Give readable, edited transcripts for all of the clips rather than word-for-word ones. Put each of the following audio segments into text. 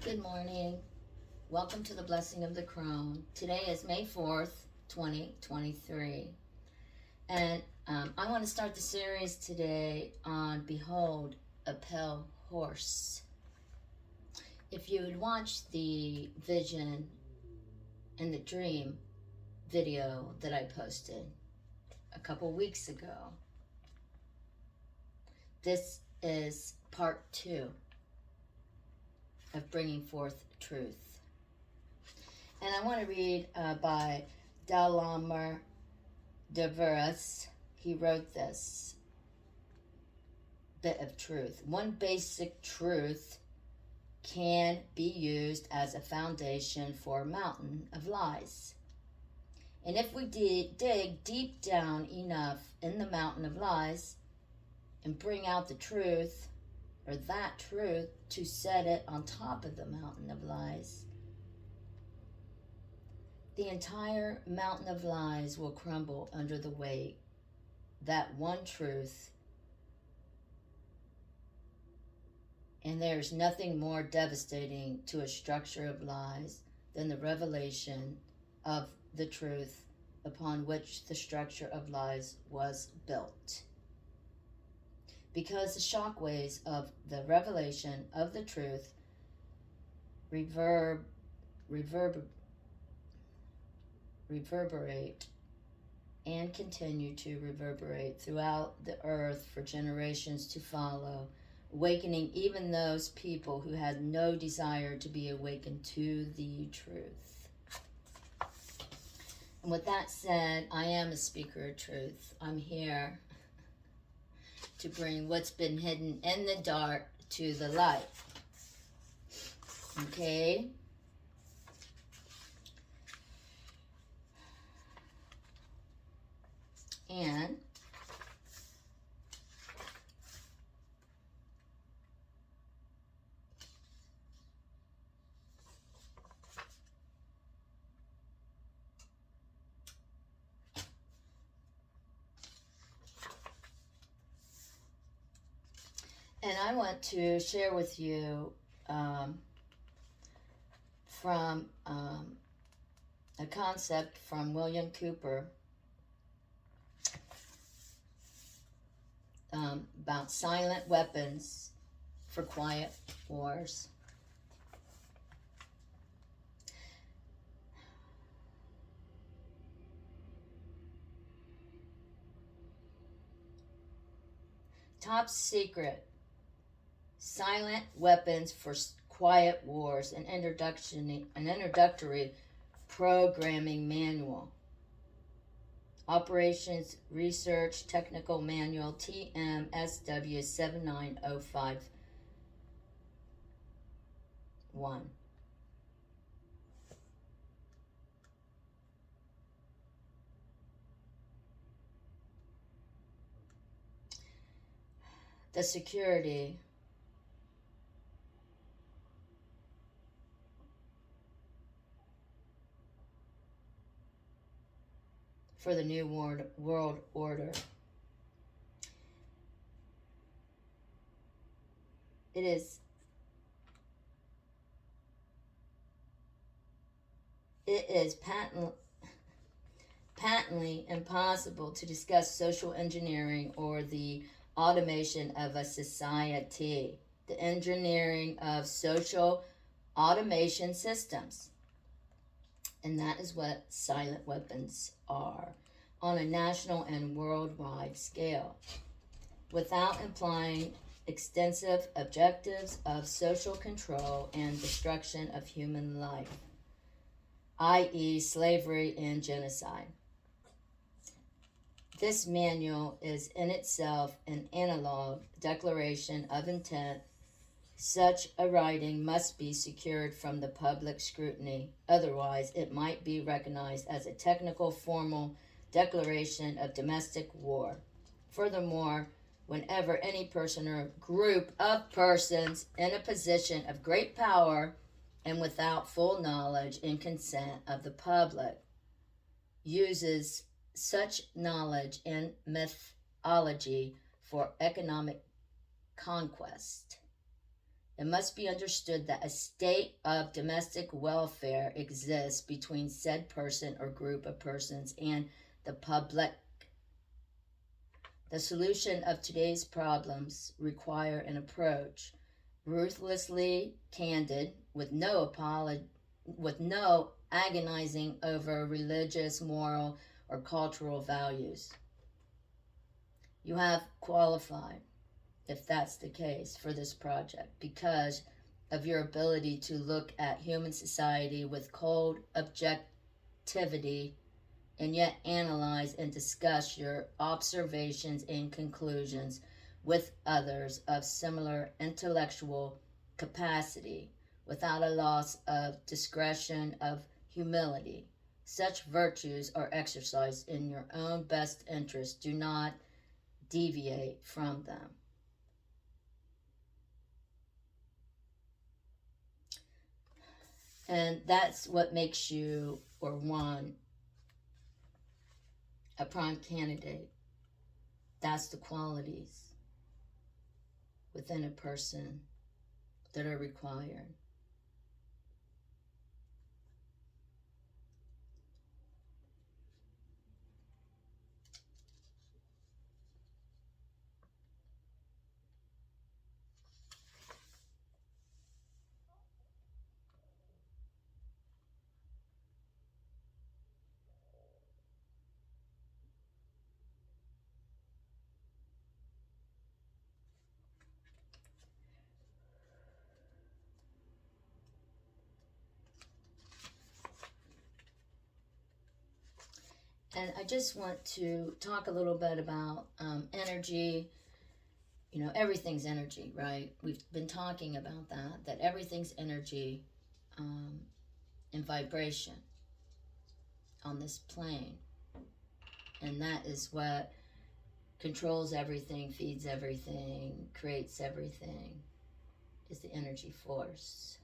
Good morning. Welcome to the Blessing of the Crone. Today is May 4th, 2023. And I want to start the series today on Behold a Pale Horse. If you had watched the vision and the dream video that I posted a couple weeks ago, this is part 2 of bringing forth truth. And I want to read by Dalaimer de Verus. He wrote this bit of truth. One basic truth can be used as a foundation for a mountain of lies. And if we dig deep down enough in the mountain of lies and bring out the truth, or that truth, to set it on top of the mountain of lies, the entire mountain of lies will crumble under the weight. That one truth. And there's nothing more devastating to a structure of lies than the revelation of the truth upon which the structure of lies was built. Because the shockwaves of the revelation of the truth reverberate and continue to reverberate throughout the earth for generations to follow, awakening even those people who had no desire to be awakened to the truth. And with that said, I am a speaker of truth. I'm here to bring what's been hidden in the dark to the light. Okay? And I want to share with you from a concept from William Cooper about silent weapons for quiet wars. Top secret silent weapons for quiet wars, an introductory programming manual. Operations Research Technical Manual, TMSW 79051. The security for the new world order. It is patently impossible to discuss social engineering or the automation of a society, the engineering of social automation systems. And that is what silent weapons are on a national and worldwide scale, without implying extensive objectives of social control and destruction of human life, i.e. slavery and genocide. This manual is in itself an analog declaration of intent. Such a writing must be secured from the public scrutiny. Otherwise, it might be recognized as a technical, formal declaration of domestic war. Furthermore, whenever any person or group of persons in a position of great power and without full knowledge and consent of the public uses such knowledge and methodology for economic conquest, it must be understood that a state of domestic welfare exists between said person or group of persons and the public. The solution of today's problems require an approach ruthlessly candid, with no agonizing over religious, moral, or cultural values. You have qualified, if that's the case, for this project because of your ability to look at human society with cold objectivity and yet analyze and discuss your observations and conclusions with others of similar intellectual capacity without a loss of discretion, of humility. Such virtues are exercised in your own best interest. Do not deviate from them. And that's what makes you, or one, a prime candidate. That's the qualities within a person that are required. And I just want to talk a little bit about energy. You know, everything's energy, right? We've been talking about that everything's energy and vibration on this plane. And that is what controls everything, feeds everything, creates everything, is the energy force.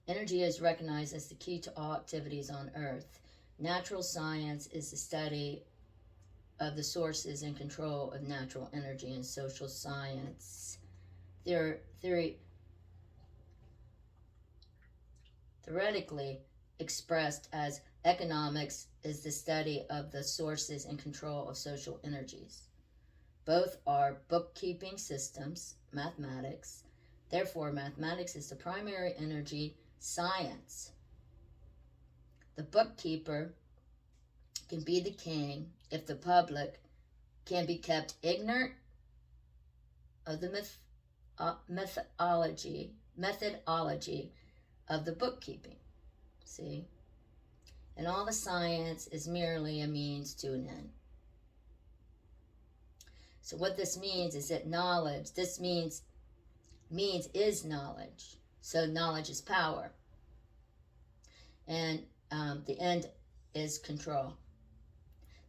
Energy is recognized as the key to all activities on Earth. Natural science is the study of the sources and control of natural energy, and social science, theoretically expressed as economics, is the study of the sources and control of social energies. Both are bookkeeping systems, mathematics. Therefore, mathematics is the primary energy science. The bookkeeper can be the king if the public can be kept ignorant of the methodology of the bookkeeping. See? And all the science is merely a means to an end. So what this means is that knowledge, this means is knowledge. So knowledge is power. And the end is control.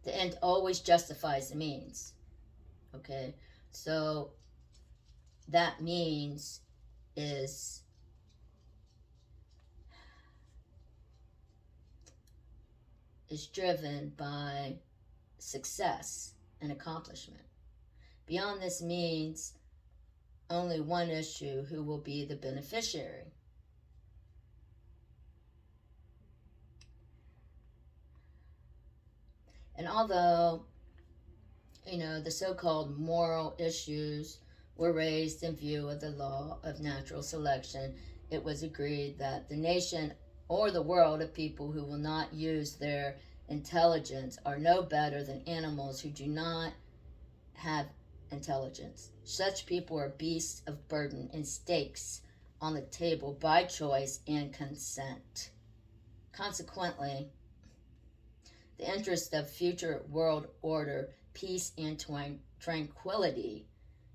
The end always justifies the means. Okay? So that means is driven by success and accomplishment. Beyond this means only one issue: who will be the beneficiary. And although, you know, the so-called moral issues were raised in view of the law of natural selection, it was agreed that the nation or the world of people who will not use their intelligence are no better than animals who do not have intelligence. Such people are beasts of burden and stakes on the table by choice and consent. Consequently, the interest of future world order, peace, and tranquility,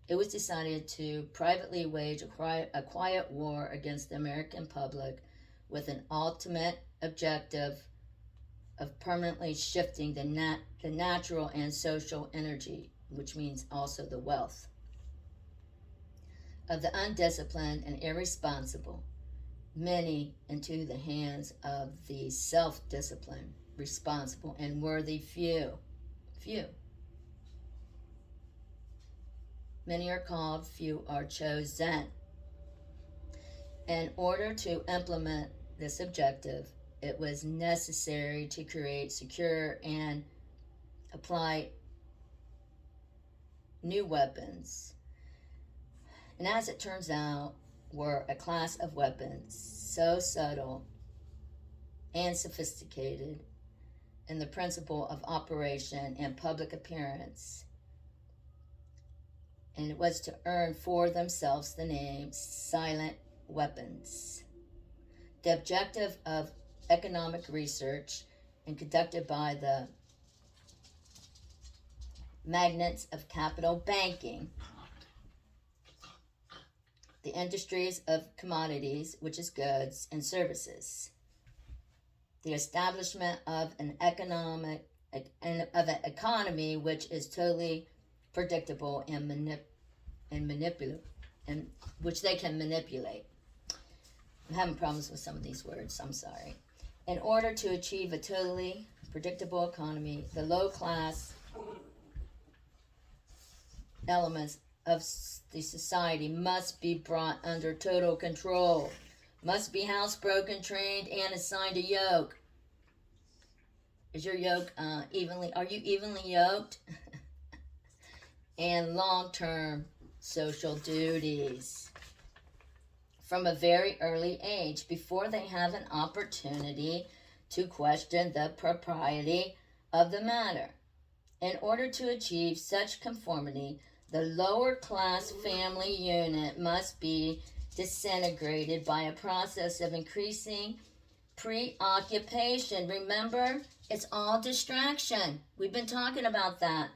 it was decided to privately wage a quiet war against the American public with an ultimate objective of permanently shifting the natural and social energy, which means also the wealth, of the undisciplined and irresponsible, many into the hands of the self-disciplined, responsible, and worthy few. Many are called, few are chosen. In order to implement this objective, it was necessary to create, secure, and apply new weapons. And as it turns out, were a class of weapons so subtle and sophisticated in the principle of operation and public appearance, and it was to earn for themselves the name silent weapons. The objective of economic research and conducted by the magnates of capital banking, the industries of commodities, which is goods and services, the establishment of an economy which is totally predictable and manipulable, and which they can manipulate. I'm having problems with some of these words, I'm sorry. In order to achieve a totally predictable economy, the low class elements of the society must be brought under total control, must be housebroken, trained, and assigned a yoke. Is your yoke are you evenly yoked? And long-term social duties from a very early age, before they have an opportunity to question the propriety of the matter. In order to achieve such conformity, the lower class family unit must be disintegrated by a process of increasing preoccupation. Remember, it's all distraction. We've been talking about that.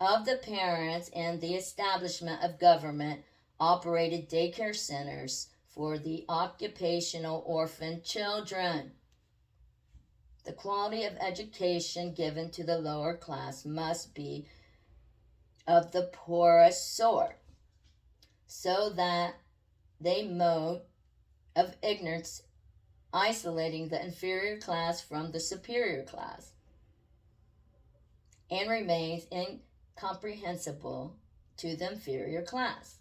Of the parents and the establishment of government operated daycare centers for the occupational orphan children. The quality of education given to the lower class must be of the poorest sort, so that they mode of ignorance isolating the inferior class from the superior class, and remains incomprehensible to the inferior class,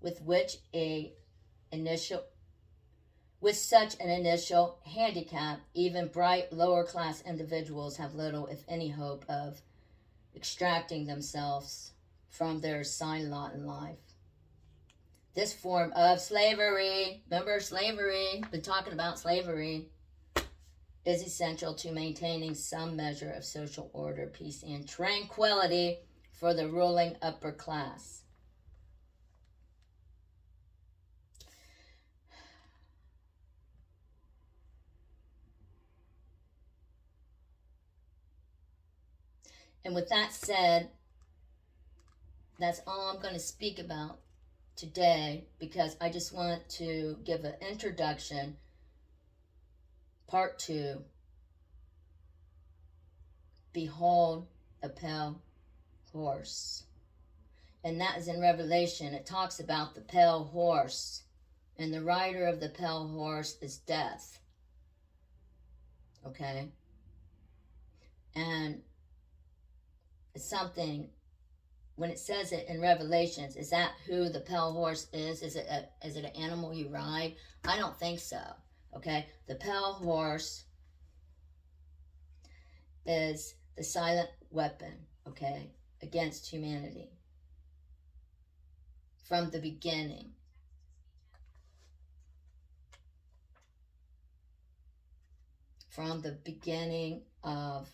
with such an initial handicap, even bright lower class individuals have little, if any, hope of extracting themselves from their assigned lot in life. This form of slavery, remember slavery, been talking about slavery, is essential to maintaining some measure of social order, peace, and tranquility for the ruling upper class. And with that said, that's all I'm going to speak about today, because I just want to give an introduction, part 2, Behold a Pale Horse. And that is in Revelation. It talks about the pale horse, and the rider of the pale horse is death. Okay? And it's something, when it says it in Revelations, is that who the pale horse is? Is it an animal you ride? I don't think so. Okay? The pale horse is the silent weapon, okay, against humanity. From the beginning. From the beginning of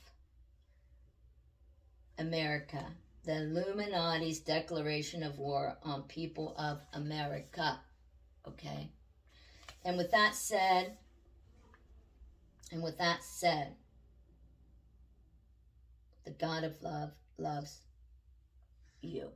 America. The Illuminati's declaration of war on people of America. Okay? And with that said, the God of love loves you.